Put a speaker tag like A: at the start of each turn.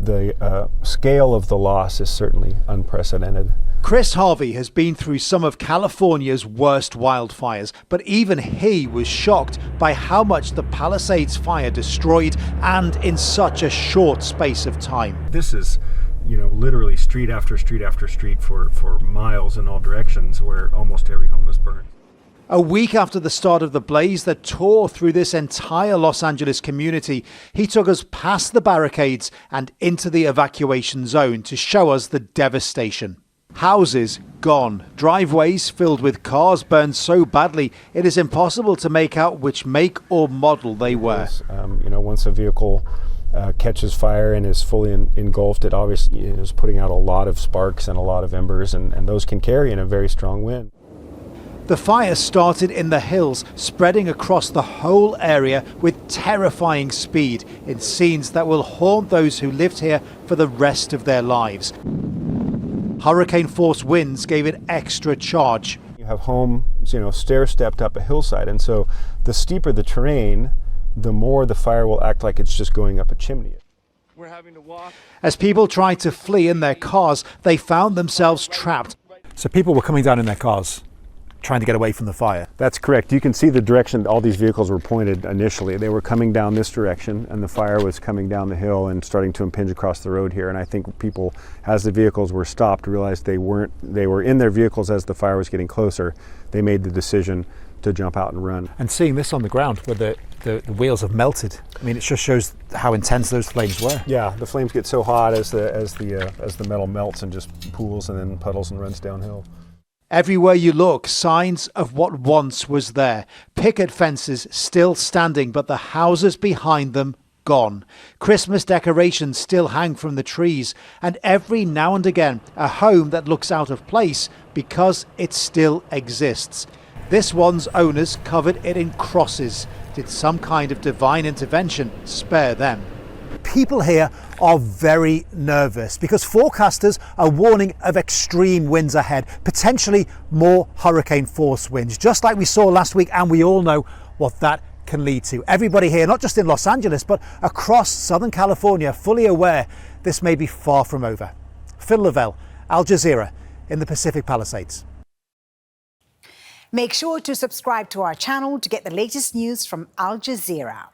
A: the scale of the loss is certainly unprecedented.
B: Chris Harvey has been through some of California's worst wildfires, but even he was shocked by how much the Palisades fire destroyed, and in such a short space of time.
A: This is, literally street after street after street for miles in all directions, where almost every home is burned.
B: A week after the start of the blaze that tore through this entire Los Angeles community, he took us past the barricades and into the evacuation zone to show us the devastation. Houses gone, driveways filled with cars burned so badly it is impossible to make out which make or model they were.
A: Once a vehicle catches fire and is fully engulfed, it obviously is putting out a lot of sparks and a lot of embers, and those can carry in a very strong wind.
B: The fire started in the hills, spreading across the whole area with terrifying speed in scenes that will haunt those who lived here for the rest of their lives. Hurricane-force winds gave it extra charge.
A: You have homes, stair-stepped up a hillside, and so the steeper the terrain, the more the fire will act like it's just going up a chimney.
B: We're having to walk. As people tried to flee in their cars, they found themselves trapped.
C: So people were coming down in their cars, trying to get away from the fire.
A: That's correct. You can see the direction all these vehicles were pointed initially. They were coming down this direction, and the fire was coming down the hill and starting to impinge across the road here. And I think people, as the vehicles were stopped, realized they were in their vehicles as the fire was getting closer. They made the decision to jump out and run.
C: And seeing this on the ground where the wheels have melted, I mean, it just shows how intense those flames were.
A: Yeah, the flames get so hot as the metal melts and just pools and then puddles and runs downhill.
B: Everywhere you look, signs of what once was there. Picket fences still standing, but the houses behind them gone. Christmas decorations still hang from the trees, and every now and again, a home that looks out of place because it still exists. This one's owners covered it in crosses. Did some kind of divine intervention spare them?
C: People here are very nervous because forecasters are warning of extreme winds ahead, potentially more hurricane force winds, just like we saw last week, and we all know what that can lead to. Everybody here, not just in Los Angeles, but across Southern California, fully aware this may be far from over. Phil Lavelle, Al Jazeera in the Pacific Palisades.
D: Make sure to subscribe to our channel to get the latest news from Al Jazeera.